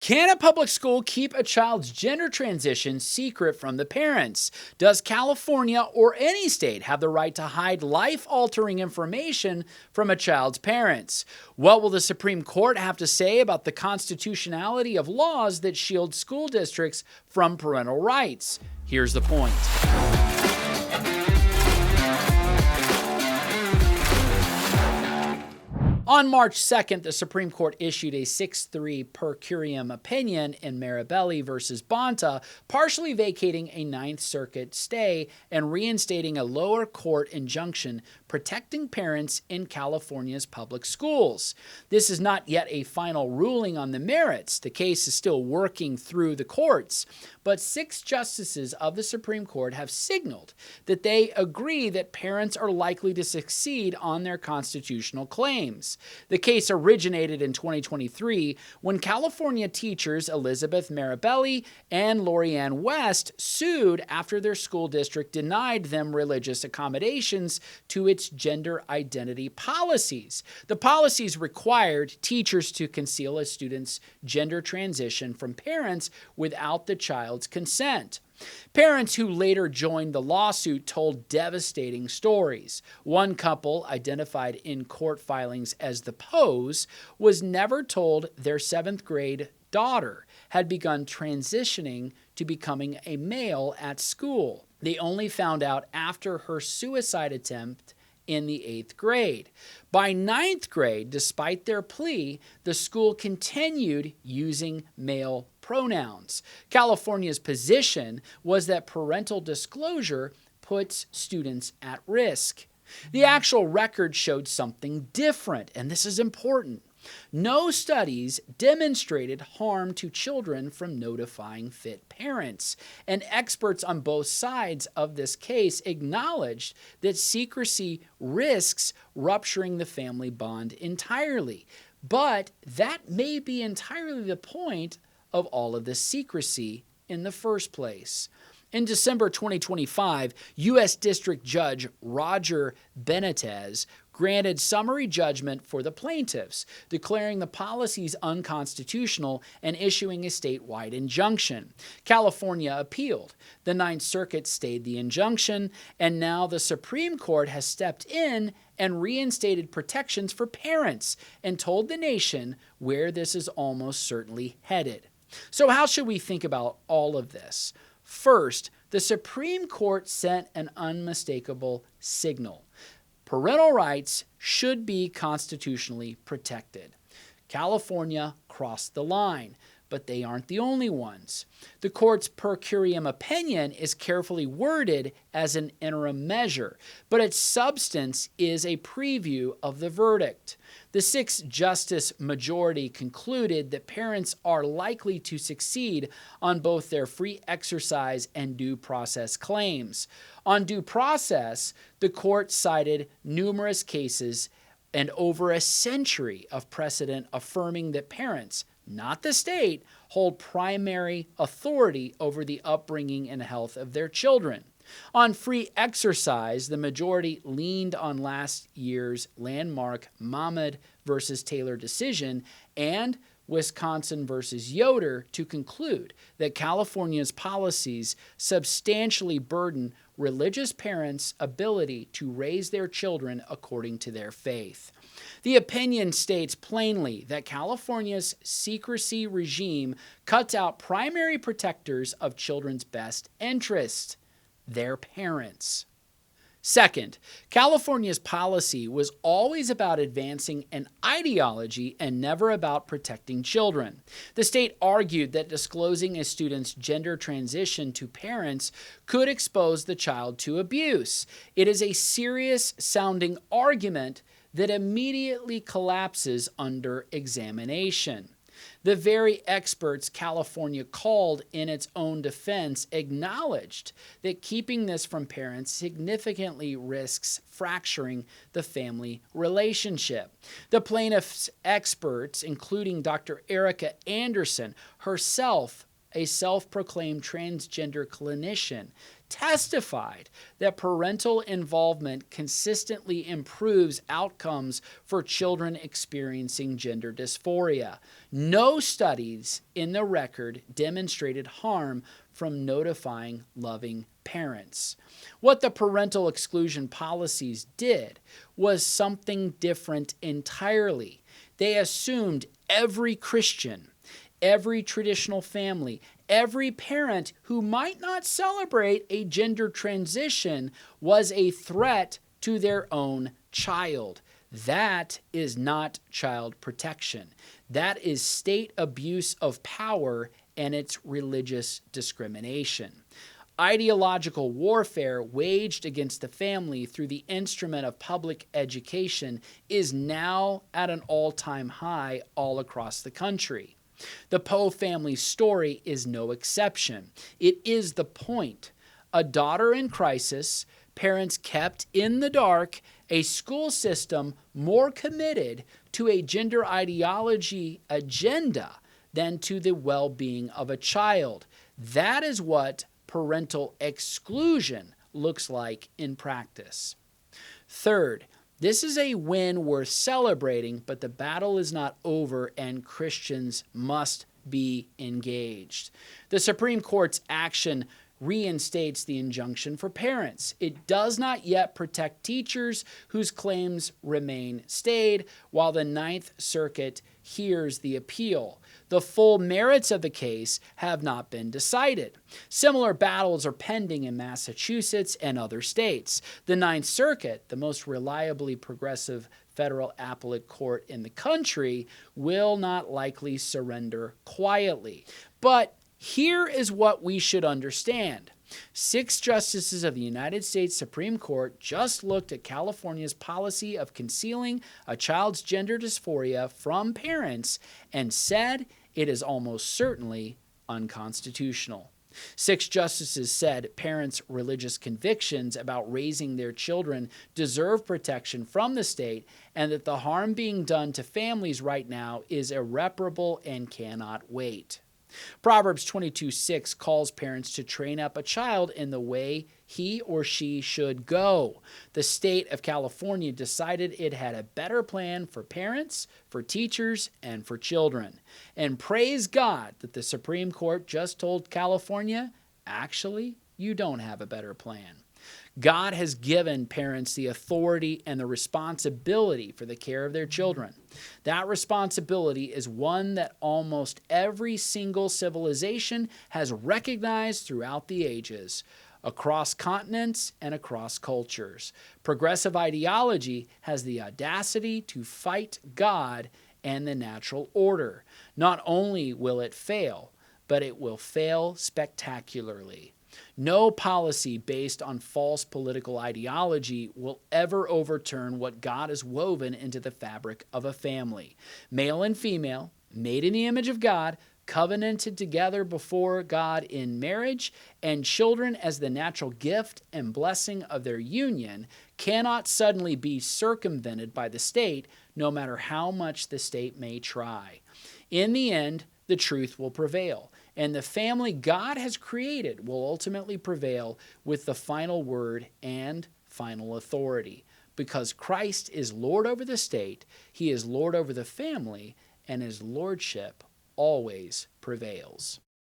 Can a public school keep a child's gender transition secret from the parents? Does California or any state have the right to hide life altering information from a child's parents? What will the Supreme Court have to say about the constitutionality of laws that shield school districts from parental rights? Here's the point. On March 2nd, the Supreme Court issued a 6-3 per curiam opinion in Mirabelli versus Bonta, partially vacating a Ninth Circuit stay and reinstating a lower court injunction protecting parents in California's public schools. This is not yet a final ruling on the merits. The case is still working through the courts, but 6 justices of the Supreme Court have signaled that they agree that parents are likely to succeed on their constitutional claims. The case originated in 2023 when California teachers Elizabeth Mirabelli and Lorianne West sued after their school district denied them religious accommodations to its gender identity policies. The policies required teachers to conceal a student's gender transition from parents without the child's consent. Parents who later joined the lawsuit told devastating stories. One couple, identified in court filings as the Poes, was never told their 7th grade daughter had begun transitioning to becoming a male at school. They only found out after her suicide attempt in the 8th grade. By 9th grade, despite their plea, the school continued using male pronouns. California's position was that parental disclosure puts students at risk. The actual record showed something different, and this is important. No studies demonstrated harm to children from notifying fit parents, and experts on both sides of this case acknowledged that secrecy risks rupturing the family bond entirely. But that may be entirely the point of all of this secrecy in the first place. In December 2025, U.S. District Judge Roger Benitez granted summary judgment for the plaintiffs, declaring the policies unconstitutional and issuing a statewide injunction. California appealed. The Ninth Circuit stayed the injunction, and now the Supreme Court has stepped in and reinstated protections for parents and told the nation where this is almost certainly headed. So how should we think about all of this? First, the Supreme Court sent an unmistakable signal. Parental rights should be constitutionally protected. California crossed the line, but they aren't the only ones. The court's per curiam opinion is carefully worded as an interim measure, but its substance is a preview of the verdict. The 6-justice majority concluded that parents are likely to succeed on both their free exercise and due process claims. On due process, the court cited numerous cases and over a century of precedent affirming that parents, not the state, hold primary authority over the upbringing and health of their children. On free exercise, the majority leaned on last year's landmark Mahmoud versus Taylor decision and Wisconsin versus Yoder to conclude that California's policies substantially burden religious parents' ability to raise their children according to their faith. The opinion states plainly that California's secrecy regime cuts out primary protectors of children's best interests, their parents. Second, California's policy was always about advancing an ideology and never about protecting children. The state argued that disclosing a student's gender transition to parents could expose the child to abuse. It is a serious-sounding argument that immediately collapses under examination. The very experts California called in its own defense acknowledged that keeping this from parents significantly risks fracturing the family relationship. The plaintiff's experts, including Dr. Erica Anderson, herself a self-proclaimed transgender clinician, testified that parental involvement consistently improves outcomes for children experiencing gender dysphoria. No studies in the record demonstrated harm from notifying loving parents. What the parental exclusion policies did was something different entirely. They assumed every Christian, every traditional family, every parent who might not celebrate a gender transition was a threat to their own child. That is not child protection. That is state abuse of power, and it's religious discrimination. Ideological warfare waged against the family through the instrument of public education is now at an all-time high all across the country. The Poe family story is no exception. It is the point. A daughter in crisis, parents kept in the dark, a school system more committed to a gender ideology agenda than to the well-being of a child. That is what parental exclusion looks like in practice. Third, this is a win worth celebrating, but the battle is not over and Christians must be engaged. The Supreme Court's action reinstates the injunction for parents. It does not yet protect teachers whose claims remain stayed, while the Ninth Circuit hears the appeal. The full merits of the case have not been decided. Similar battles are pending in Massachusetts and other states. The Ninth Circuit, the most reliably progressive federal appellate court in the country, will not likely surrender quietly. But here is what we should understand. 6 justices of the United States Supreme Court just looked at California's policy of concealing a child's gender dysphoria from parents and said it is almost certainly unconstitutional. 6 justices said parents' religious convictions about raising their children deserve protection from the state and that the harm being done to families right now is irreparable and cannot wait. Proverbs 22:6 calls parents to train up a child in the way he or she should go. The state of California decided it had a better plan for parents, for teachers, and for children. And praise God that the Supreme Court just told California, actually, you don't have a better plan. God has given parents the authority and the responsibility for the care of their children. That responsibility is one that almost every single civilization has recognized throughout the ages, across continents and across cultures. Progressive ideology has the audacity to fight God and the natural order. Not only will it fail, but it will fail spectacularly. No policy based on false political ideology will ever overturn what God has woven into the fabric of a family. Male and female, made in the image of God, covenanted together before God in marriage, and children as the natural gift and blessing of their union cannot suddenly be circumvented by the state, no matter how much the state may try. In the end, the truth will prevail, and the family God has created will ultimately prevail with the final word and final authority. Because Christ is Lord over the state, he is Lord over the family, and his lordship always prevails.